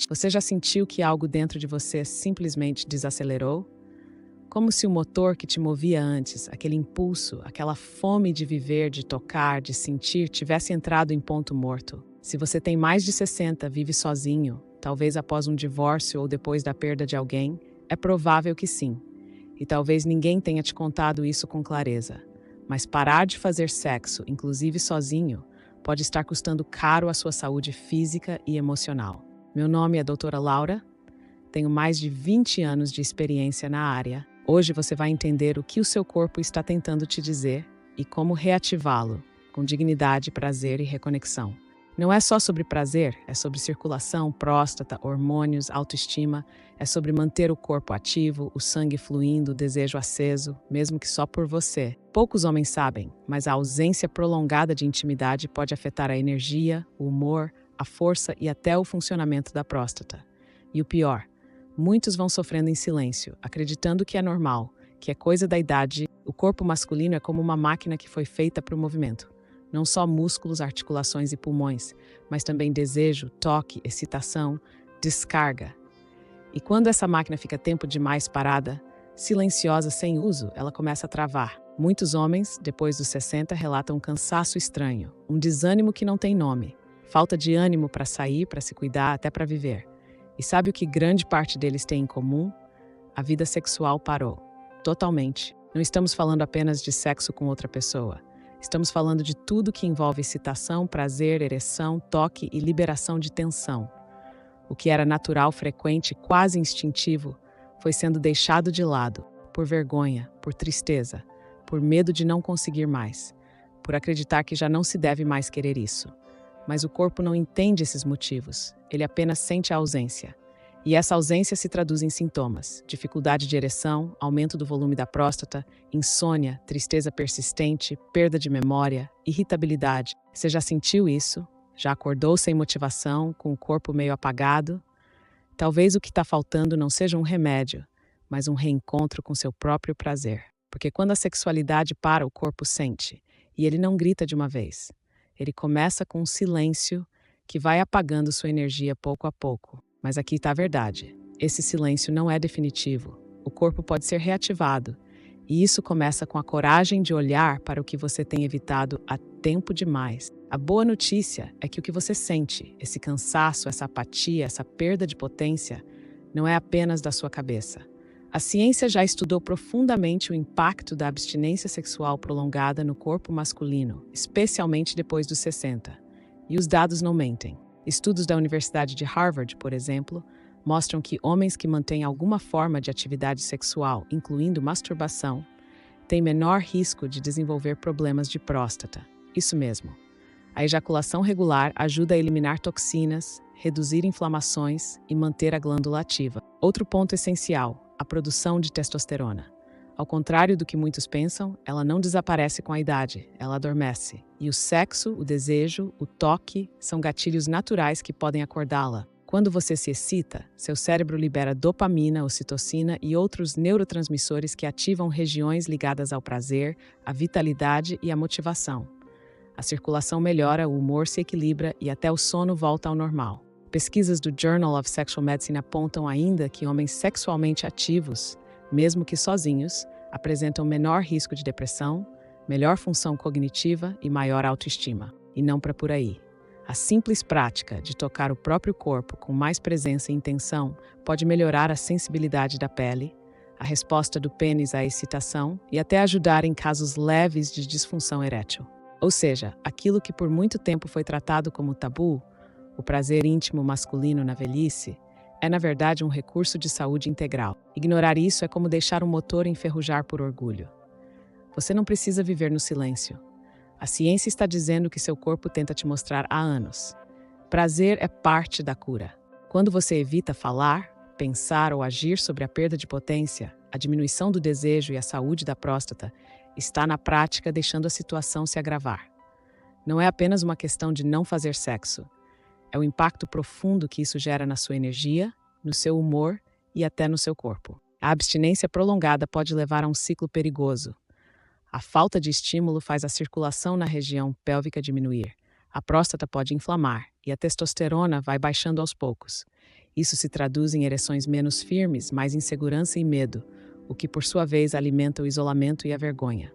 Você já sentiu que algo dentro de você simplesmente desacelerou? Como se o motor que te movia antes, aquele impulso, aquela fome de viver, de tocar, de sentir, tivesse entrado em ponto morto. Se você tem mais de 60, vive sozinho, talvez após um divórcio ou depois da perda de alguém, é provável que sim. E talvez ninguém tenha te contado isso com clareza. Mas parar de fazer sexo, inclusive sozinho, pode estar custando caro à sua saúde física e emocional. Meu nome é Doutora Laura, tenho mais de 20 anos de experiência na área. Hoje você vai entender o que o seu corpo está tentando te dizer e como reativá-lo, com dignidade, prazer e reconexão. Não é só sobre prazer, é sobre circulação, próstata, hormônios, autoestima, é sobre manter o corpo ativo, o sangue fluindo, o desejo aceso, mesmo que só por você. Poucos homens sabem, mas a ausência prolongada de intimidade pode afetar a energia, o humor, a força e até o funcionamento da próstata. E o pior, muitos vão sofrendo em silêncio, acreditando que é normal, que é coisa da idade. O corpo masculino é como uma máquina que foi feita para o movimento. Não só músculos, articulações e pulmões, mas também desejo, toque, excitação, descarga. E quando essa máquina fica tempo demais parada, silenciosa, sem uso, ela começa a travar. Muitos homens, depois dos 60, relatam um cansaço estranho, um desânimo que não tem nome, falta de ânimo para sair, para se cuidar, até para viver. E sabe o que grande parte deles tem em comum? A vida sexual parou. Totalmente. Não estamos falando apenas de sexo com outra pessoa. Estamos falando de tudo que envolve excitação, prazer, ereção, toque e liberação de tensão. O que era natural, frequente, quase instintivo, foi sendo deixado de lado, por vergonha, por tristeza, por medo de não conseguir mais, por acreditar que já não se deve mais querer isso. Mas o corpo não entende esses motivos, ele apenas sente a ausência. E essa ausência se traduz em sintomas: dificuldade de ereção, aumento do volume da próstata, insônia, tristeza persistente, perda de memória, irritabilidade. Você já sentiu isso? Já acordou sem motivação, com o corpo meio apagado? Talvez o que está faltando não seja um remédio, mas um reencontro com seu próprio prazer. Porque quando a sexualidade para, o corpo sente, e ele não grita de uma vez. Ele começa com um silêncio que vai apagando sua energia pouco a pouco. Mas aqui está a verdade. Esse silêncio não é definitivo. O corpo pode ser reativado. E isso começa com a coragem de olhar para o que você tem evitado há tempo demais. A boa notícia é que o que você sente, esse cansaço, essa apatia, essa perda de potência, não é apenas da sua cabeça. A ciência já estudou profundamente o impacto da abstinência sexual prolongada no corpo masculino, especialmente depois dos 60. E os dados não mentem. Estudos da Universidade de Harvard, por exemplo, mostram que homens que mantêm alguma forma de atividade sexual, incluindo masturbação, têm menor risco de desenvolver problemas de próstata. Isso mesmo. A ejaculação regular ajuda a eliminar toxinas, reduzir inflamações e manter a glândula ativa. Outro ponto essencial: a produção de testosterona. Ao contrário do que muitos pensam, ela não desaparece com a idade, ela adormece. E o sexo, o desejo, o toque são gatilhos naturais que podem acordá-la. Quando você se excita, seu cérebro libera dopamina, ocitocina e outros neurotransmissores que ativam regiões ligadas ao prazer, à vitalidade e à motivação. A circulação melhora, o humor se equilibra e até o sono volta ao normal. Pesquisas do Journal of Sexual Medicine apontam ainda que homens sexualmente ativos, mesmo que sozinhos, apresentam menor risco de depressão, melhor função cognitiva e maior autoestima. E não para por aí. A simples prática de tocar o próprio corpo com mais presença e intenção pode melhorar a sensibilidade da pele, a resposta do pênis à excitação e até ajudar em casos leves de disfunção erétil. Ou seja, aquilo que por muito tempo foi tratado como tabu, o prazer íntimo masculino na velhice, é na verdade um recurso de saúde integral. Ignorar isso é como deixar um motor enferrujar por orgulho. Você não precisa viver no silêncio. A ciência está dizendo que seu corpo tenta te mostrar há anos. Prazer é parte da cura. Quando você evita falar, pensar ou agir sobre a perda de potência, a diminuição do desejo e a saúde da próstata, está na prática deixando a situação se agravar. Não é apenas uma questão de não fazer sexo. É o impacto profundo que isso gera na sua energia, no seu humor e até no seu corpo. A abstinência prolongada pode levar a um ciclo perigoso. A falta de estímulo faz a circulação na região pélvica diminuir. A próstata pode inflamar e a testosterona vai baixando aos poucos. Isso se traduz em ereções menos firmes, mais insegurança e medo, o que por sua vez alimenta o isolamento e a vergonha.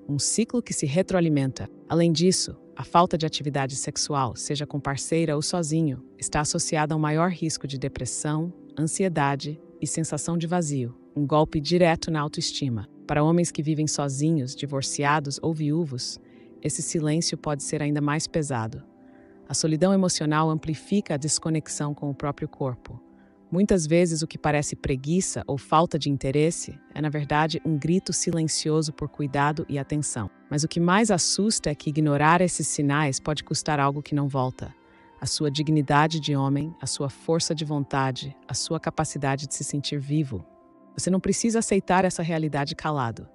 Um ciclo que se retroalimenta. Além disso, a falta de atividade sexual, seja com parceira ou sozinho, está associada a um maior risco de depressão, ansiedade e sensação de vazio, um golpe direto na autoestima. Para homens que vivem sozinhos, divorciados ou viúvos, esse silêncio pode ser ainda mais pesado. A solidão emocional amplifica a desconexão com o próprio corpo. Muitas vezes o que parece preguiça ou falta de interesse é, na verdade, um grito silencioso por cuidado e atenção. Mas o que mais assusta é que ignorar esses sinais pode custar algo que não volta. A sua dignidade de homem, a sua força de vontade, a sua capacidade de se sentir vivo. Você não precisa aceitar essa realidade calado.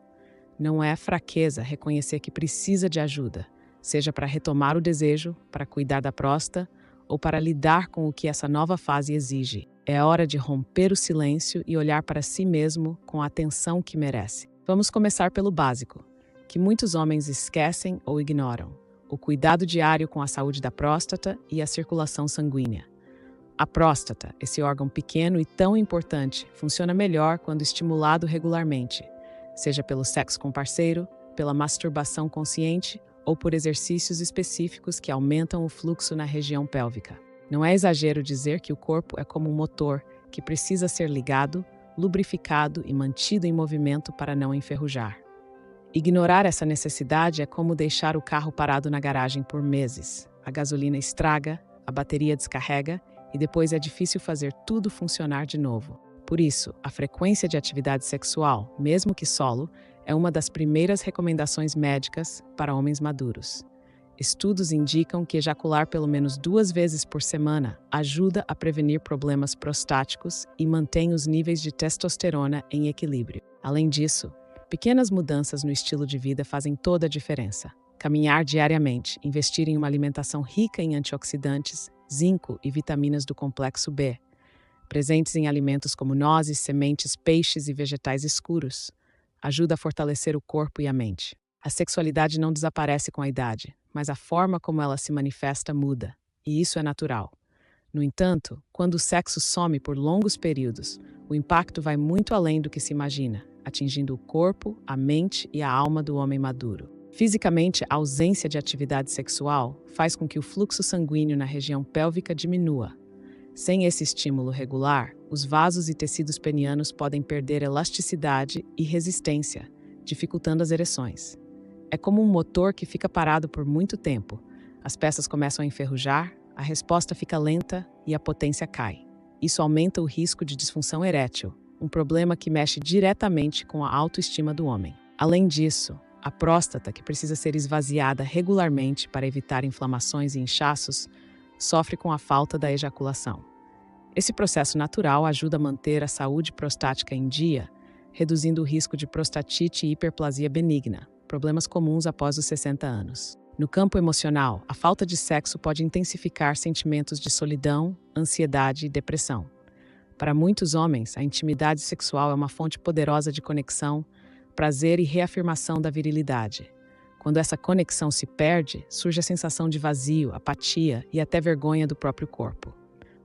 Não é fraqueza reconhecer que precisa de ajuda, seja para retomar o desejo, para cuidar da próstata ou para lidar com o que essa nova fase exige. É hora de romper o silêncio e olhar para si mesmo com a atenção que merece. Vamos começar pelo básico, que muitos homens esquecem ou ignoram: o cuidado diário com a saúde da próstata e a circulação sanguínea. A próstata, esse órgão pequeno e tão importante, funciona melhor quando estimulado regularmente, seja pelo sexo com parceiro, pela masturbação consciente ou por exercícios específicos que aumentam o fluxo na região pélvica. Não é exagero dizer que o corpo é como um motor que precisa ser ligado, lubrificado e mantido em movimento para não enferrujar. Ignorar essa necessidade é como deixar o carro parado na garagem por meses. A gasolina estraga, a bateria descarrega e depois é difícil fazer tudo funcionar de novo. Por isso, a frequência de atividade sexual, mesmo que solo, é uma das primeiras recomendações médicas para homens maduros. Estudos indicam que ejacular pelo menos 2 vezes por semana ajuda a prevenir problemas prostáticos e mantém os níveis de testosterona em equilíbrio. Além disso, pequenas mudanças no estilo de vida fazem toda a diferença. Caminhar diariamente, investir em uma alimentação rica em antioxidantes, zinco e vitaminas do complexo B, presentes em alimentos como nozes, sementes, peixes e vegetais escuros, ajuda a fortalecer o corpo e a mente. A sexualidade não desaparece com a idade, mas a forma como ela se manifesta muda, e isso é natural. No entanto, quando o sexo some por longos períodos, o impacto vai muito além do que se imagina, atingindo o corpo, a mente e a alma do homem maduro. Fisicamente, a ausência de atividade sexual faz com que o fluxo sanguíneo na região pélvica diminua. Sem esse estímulo regular, os vasos e tecidos penianos podem perder elasticidade e resistência, dificultando as ereções. É como um motor que fica parado por muito tempo. As peças começam a enferrujar, a resposta fica lenta e a potência cai. Isso aumenta o risco de disfunção erétil, um problema que mexe diretamente com a autoestima do homem. Além disso, a próstata, que precisa ser esvaziada regularmente para evitar inflamações e inchaços, sofre com a falta da ejaculação. Esse processo natural ajuda a manter a saúde prostática em dia, reduzindo o risco de prostatite e hiperplasia benigna, problemas comuns após os 60 anos. No campo emocional, a falta de sexo pode intensificar sentimentos de solidão, ansiedade e depressão. Para muitos homens, a intimidade sexual é uma fonte poderosa de conexão, prazer e reafirmação da virilidade. Quando essa conexão se perde, surge a sensação de vazio, apatia e até vergonha do próprio corpo.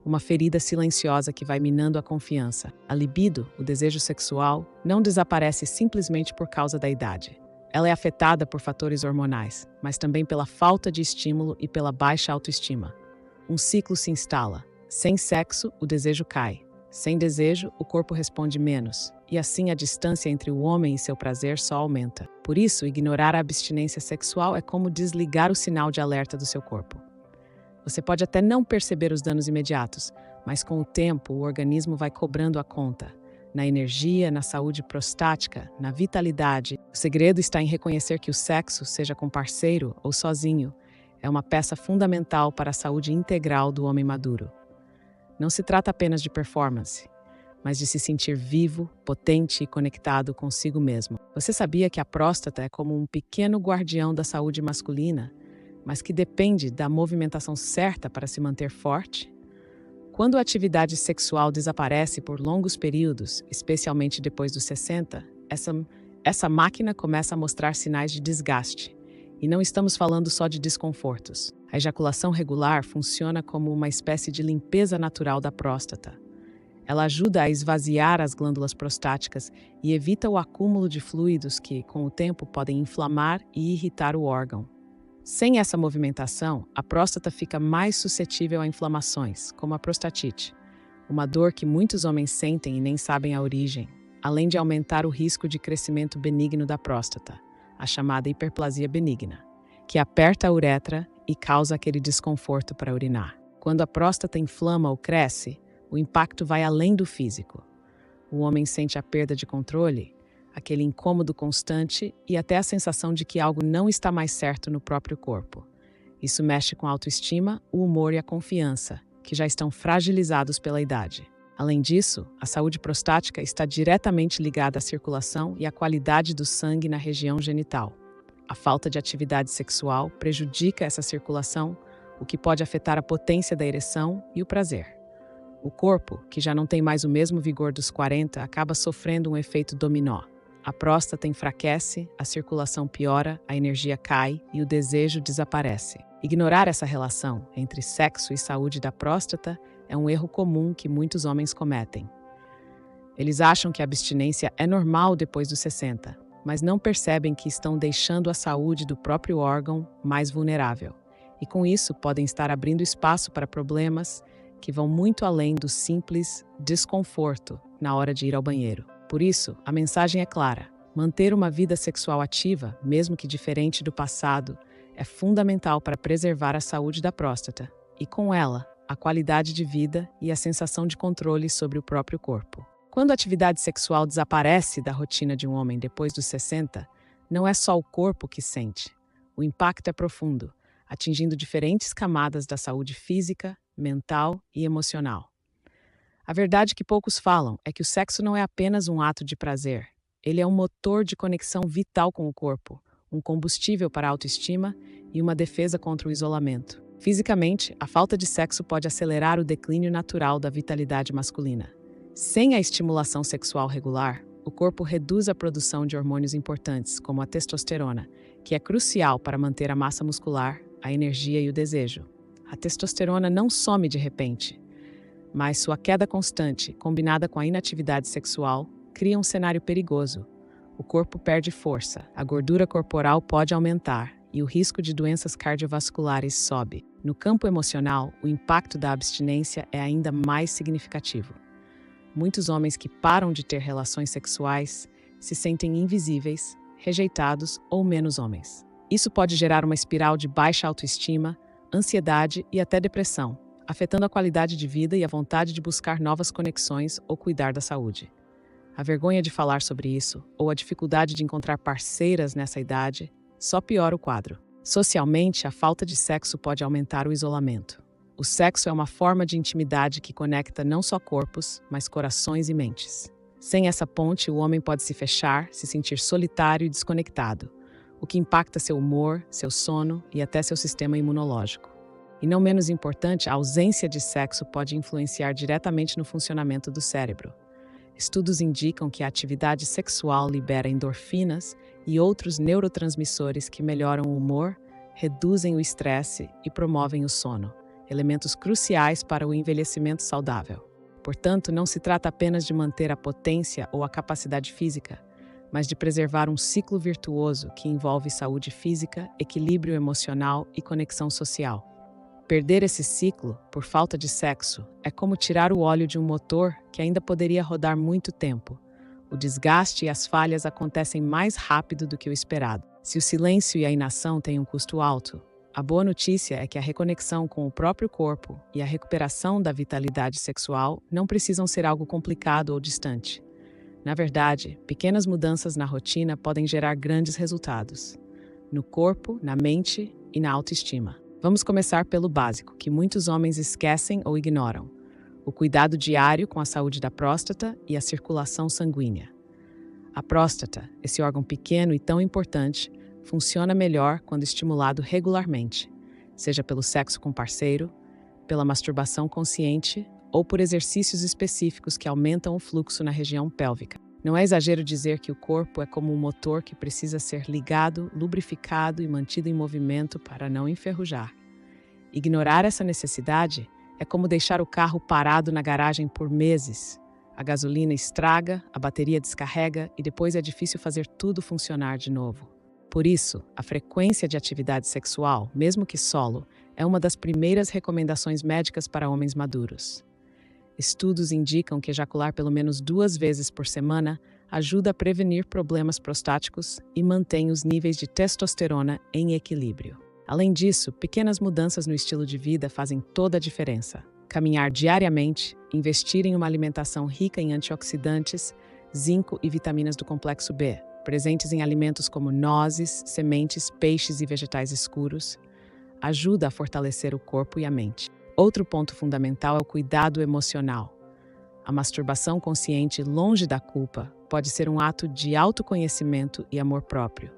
Uma ferida silenciosa que vai minando a confiança. A libido, o desejo sexual, não desaparece simplesmente por causa da idade. Ela é afetada por fatores hormonais, mas também pela falta de estímulo e pela baixa autoestima. Um ciclo se instala. Sem sexo, o desejo cai. Sem desejo, o corpo responde menos. E assim a distância entre o homem e seu prazer só aumenta. Por isso, ignorar a abstinência sexual é como desligar o sinal de alerta do seu corpo. Você pode até não perceber os danos imediatos, mas com o tempo o organismo vai cobrando a conta. Na energia, na saúde prostática, na vitalidade. O segredo está em reconhecer que o sexo, seja com parceiro ou sozinho, é uma peça fundamental para a saúde integral do homem maduro. Não se trata apenas de performance, mas de se sentir vivo, potente e conectado consigo mesmo. Você sabia que a próstata é como um pequeno guardião da saúde masculina, mas que depende da movimentação certa para se manter forte? Quando a atividade sexual desaparece por longos períodos, especialmente depois dos 60, essa máquina começa a mostrar sinais de desgaste. E não estamos falando só de desconfortos. A ejaculação regular funciona como uma espécie de limpeza natural da próstata. Ela ajuda a esvaziar as glândulas prostáticas e evita o acúmulo de fluidos que, com o tempo, podem inflamar e irritar o órgão. Sem essa movimentação, a próstata fica mais suscetível a inflamações, como a prostatite, uma dor que muitos homens sentem e nem sabem a origem, além de aumentar o risco de crescimento benigno da próstata, a chamada hiperplasia benigna, que aperta a uretra e causa aquele desconforto para urinar. Quando a próstata inflama ou cresce, o impacto vai além do físico. O homem sente a perda de controle, aquele incômodo constante e até a sensação de que algo não está mais certo no próprio corpo. Isso mexe com a autoestima, o humor e a confiança, que já estão fragilizados pela idade. Além disso, a saúde prostática está diretamente ligada à circulação e à qualidade do sangue na região genital. A falta de atividade sexual prejudica essa circulação, o que pode afetar a potência da ereção e o prazer. O corpo, que já não tem mais o mesmo vigor dos 40, acaba sofrendo um efeito dominó. A próstata enfraquece, a circulação piora, a energia cai e o desejo desaparece. Ignorar essa relação entre sexo e saúde da próstata é um erro comum que muitos homens cometem. Eles acham que a abstinência é normal depois dos 60, mas não percebem que estão deixando a saúde do próprio órgão mais vulnerável. E com isso podem estar abrindo espaço para problemas que vão muito além do simples desconforto na hora de ir ao banheiro. Por isso, a mensagem é clara: manter uma vida sexual ativa, mesmo que diferente do passado, é fundamental para preservar a saúde da próstata e, com ela, a qualidade de vida e a sensação de controle sobre o próprio corpo. Quando a atividade sexual desaparece da rotina de um homem depois dos 60, não é só o corpo que sente. O impacto é profundo, atingindo diferentes camadas da saúde física, mental e emocional. A verdade que poucos falam é que o sexo não é apenas um ato de prazer. Ele é um motor de conexão vital com o corpo, um combustível para a autoestima e uma defesa contra o isolamento. Fisicamente, a falta de sexo pode acelerar o declínio natural da vitalidade masculina. Sem a estimulação sexual regular, o corpo reduz a produção de hormônios importantes, como a testosterona, que é crucial para manter a massa muscular, a energia e o desejo. A testosterona não some de repente, mas sua queda constante, combinada com a inatividade sexual, cria um cenário perigoso. O corpo perde força, a gordura corporal pode aumentar e o risco de doenças cardiovasculares sobe. No campo emocional, o impacto da abstinência é ainda mais significativo. Muitos homens que param de ter relações sexuais se sentem invisíveis, rejeitados ou menos homens. Isso pode gerar uma espiral de baixa autoestima, ansiedade e até depressão, afetando a qualidade de vida e a vontade de buscar novas conexões ou cuidar da saúde. A vergonha de falar sobre isso, ou a dificuldade de encontrar parceiras nessa idade, só piora o quadro. Socialmente, a falta de sexo pode aumentar o isolamento. O sexo é uma forma de intimidade que conecta não só corpos, mas corações e mentes. Sem essa ponte, o homem pode se fechar, se sentir solitário e desconectado, o que impacta seu humor, seu sono e até seu sistema imunológico. E não menos importante, a ausência de sexo pode influenciar diretamente no funcionamento do cérebro. Estudos indicam que a atividade sexual libera endorfinas e outros neurotransmissores que melhoram o humor, reduzem o estresse e promovem o sono, elementos cruciais para o envelhecimento saudável. Portanto, não se trata apenas de manter a potência ou a capacidade física, mas de preservar um ciclo virtuoso que envolve saúde física, equilíbrio emocional e conexão social. Perder esse ciclo, por falta de sexo, é como tirar o óleo de um motor que ainda poderia rodar muito tempo. O desgaste e as falhas acontecem mais rápido do que o esperado. Se o silêncio e a inação têm um custo alto, a boa notícia é que a reconexão com o próprio corpo e a recuperação da vitalidade sexual não precisam ser algo complicado ou distante. Na verdade, pequenas mudanças na rotina podem gerar grandes resultados, no corpo, na mente e na autoestima. Vamos começar pelo básico, que muitos homens esquecem ou ignoram: o cuidado diário com a saúde da próstata e a circulação sanguínea. A próstata, esse órgão pequeno e tão importante, funciona melhor quando estimulado regularmente, seja pelo sexo com parceiro, pela masturbação consciente ou por exercícios específicos que aumentam o fluxo na região pélvica. Não é exagero dizer que o corpo é como um motor que precisa ser ligado, lubrificado e mantido em movimento para não enferrujar. Ignorar essa necessidade é como deixar o carro parado na garagem por meses. A gasolina estraga, a bateria descarrega e depois é difícil fazer tudo funcionar de novo. Por isso, a frequência de atividade sexual, mesmo que solo, é uma das primeiras recomendações médicas para homens maduros. Estudos indicam que ejacular pelo menos 2 vezes por semana ajuda a prevenir problemas prostáticos e mantém os níveis de testosterona em equilíbrio. Além disso, pequenas mudanças no estilo de vida fazem toda a diferença. Caminhar diariamente, investir em uma alimentação rica em antioxidantes, zinco e vitaminas do complexo B, presentes em alimentos como nozes, sementes, peixes e vegetais escuros, ajuda a fortalecer o corpo e a mente. Outro ponto fundamental é o cuidado emocional. A masturbação consciente, longe da culpa, pode ser um ato de autoconhecimento e amor próprio.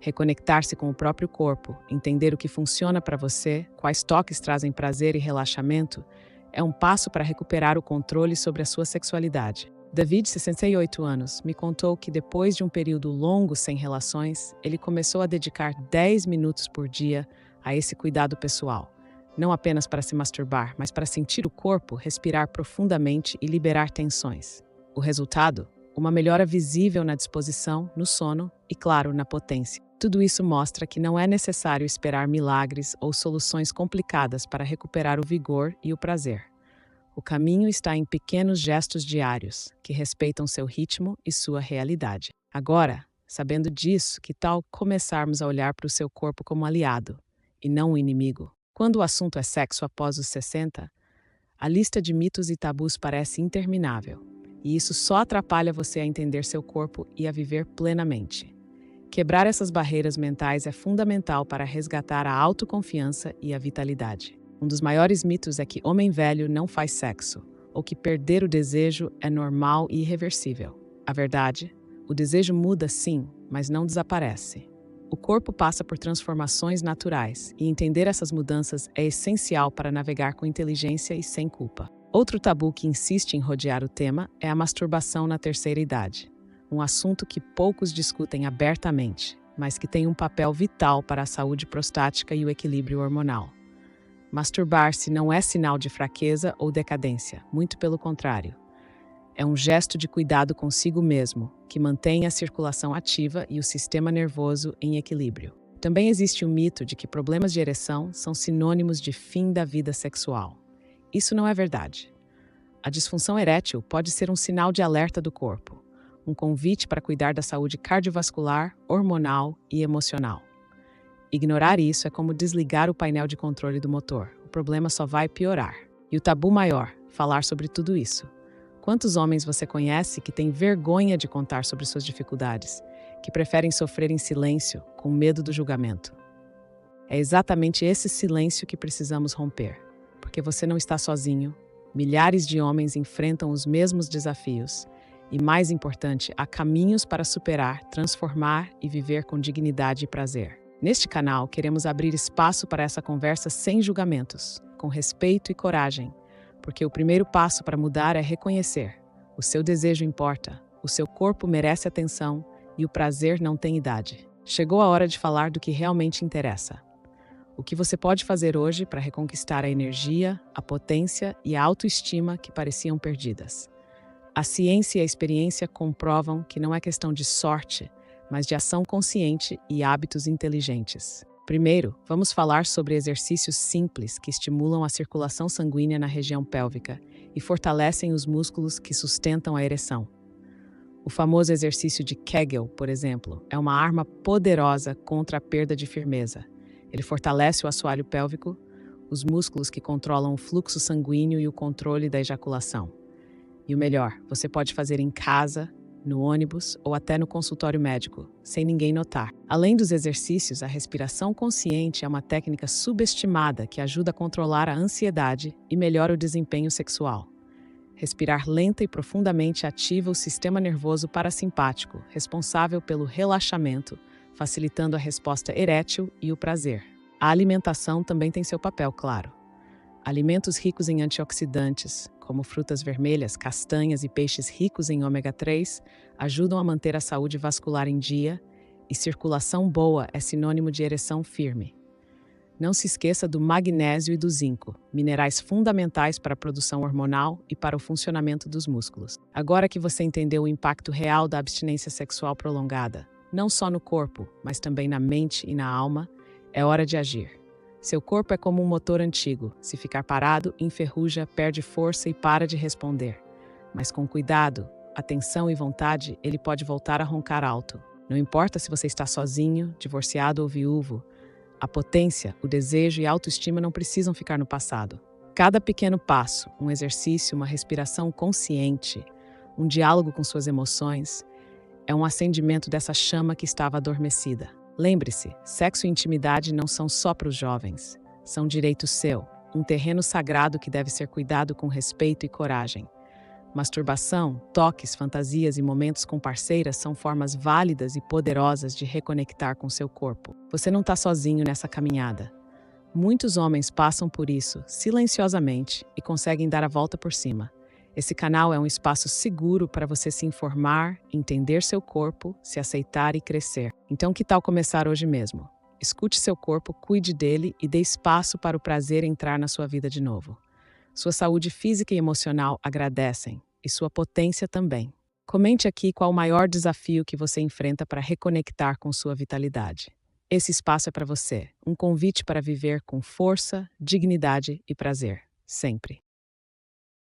Reconectar-se com o próprio corpo, entender o que funciona para você, quais toques trazem prazer e relaxamento, é um passo para recuperar o controle sobre a sua sexualidade. David, 68 anos, me contou que depois de um período longo sem relações, ele começou a dedicar 10 minutos por dia a esse cuidado pessoal. Não apenas para se masturbar, mas para sentir o corpo, respirar profundamente e liberar tensões. O resultado? Uma melhora visível na disposição, no sono e, claro, na potência. Tudo isso mostra que não é necessário esperar milagres ou soluções complicadas para recuperar o vigor e o prazer. O caminho está em pequenos gestos diários, que respeitam seu ritmo e sua realidade. Agora, sabendo disso, que tal começarmos a olhar para o seu corpo como aliado, e não um inimigo? Quando o assunto é sexo após os 60, a lista de mitos e tabus parece interminável, e isso só atrapalha você a entender seu corpo e a viver plenamente. Quebrar essas barreiras mentais é fundamental para resgatar a autoconfiança e a vitalidade. Um dos maiores mitos é que homem velho não faz sexo, ou que perder o desejo é normal e irreversível. A verdade, o desejo muda sim, mas não desaparece. O corpo passa por transformações naturais, e entender essas mudanças é essencial para navegar com inteligência e sem culpa. Outro tabu que insiste em rodear o tema é a masturbação na terceira idade. Um assunto que poucos discutem abertamente, mas que tem um papel vital para a saúde prostática e o equilíbrio hormonal. Masturbar-se não é sinal de fraqueza ou decadência, muito pelo contrário. É um gesto de cuidado consigo mesmo, que mantém a circulação ativa e o sistema nervoso em equilíbrio. Também existe o mito de que problemas de ereção são sinônimos de fim da vida sexual. Isso não é verdade. A disfunção erétil pode ser um sinal de alerta do corpo, um convite para cuidar da saúde cardiovascular, hormonal e emocional. Ignorar isso é como desligar o painel de controle do motor. O problema só vai piorar. E o tabu maior, falar sobre tudo isso. Quantos homens você conhece que têm vergonha de contar sobre suas dificuldades, que preferem sofrer em silêncio, com medo do julgamento? É exatamente esse silêncio que precisamos romper, porque você não está sozinho. Milhares de homens enfrentam os mesmos desafios. E, mais importante, há caminhos para superar, transformar e viver com dignidade e prazer. Neste canal, queremos abrir espaço para essa conversa sem julgamentos, com respeito e coragem, porque o primeiro passo para mudar é reconhecer: o seu desejo importa, o seu corpo merece atenção e o prazer não tem idade. Chegou a hora de falar do que realmente interessa. O que você pode fazer hoje para reconquistar a energia, a potência e a autoestima que pareciam perdidas. A ciência e a experiência comprovam que não é questão de sorte, mas de ação consciente e hábitos inteligentes. Primeiro, vamos falar sobre exercícios simples que estimulam a circulação sanguínea na região pélvica e fortalecem os músculos que sustentam a ereção. O famoso exercício de Kegel, por exemplo, é uma arma poderosa contra a perda de firmeza. Ele fortalece o assoalho pélvico, os músculos que controlam o fluxo sanguíneo e o controle da ejaculação. E o melhor, você pode fazer em casa, no ônibus ou até no consultório médico, sem ninguém notar. Além dos exercícios, a respiração consciente é uma técnica subestimada que ajuda a controlar a ansiedade e melhora o desempenho sexual. Respirar lenta e profundamente ativa o sistema nervoso parasimpático, responsável pelo relaxamento, facilitando a resposta erétil e o prazer. A alimentação também tem seu papel, claro. Alimentos ricos em antioxidantes, como frutas vermelhas, castanhas e peixes ricos em ômega 3, ajudam a manter a saúde vascular em dia, e circulação boa é sinônimo de ereção firme. Não se esqueça do magnésio e do zinco, minerais fundamentais para a produção hormonal e para o funcionamento dos músculos. Agora que você entendeu o impacto real da abstinência sexual prolongada, não só no corpo, mas também na mente e na alma, é hora de agir. Seu corpo é como um motor antigo. Se ficar parado, enferruja, perde força e para de responder. Mas com cuidado, atenção e vontade, ele pode voltar a roncar alto. Não importa se você está sozinho, divorciado ou viúvo, a potência, o desejo e a autoestima não precisam ficar no passado. Cada pequeno passo, um exercício, uma respiração consciente, um diálogo com suas emoções, é um acendimento dessa chama que estava adormecida. Lembre-se, sexo e intimidade não são só para os jovens. São direito seu, um terreno sagrado que deve ser cuidado com respeito e coragem. Masturbação, toques, fantasias e momentos com parceiras são formas válidas e poderosas de reconectar com seu corpo. Você não está sozinho nessa caminhada. Muitos homens passam por isso, silenciosamente, e conseguem dar a volta por cima. Esse canal é um espaço seguro para você se informar, entender seu corpo, se aceitar e crescer. Então, que tal começar hoje mesmo? Escute seu corpo, cuide dele e dê espaço para o prazer entrar na sua vida de novo. Sua saúde física e emocional agradecem, e sua potência também. Comente aqui qual o maior desafio que você enfrenta para reconectar com sua vitalidade. Esse espaço é para você, um convite para viver com força, dignidade e prazer, sempre.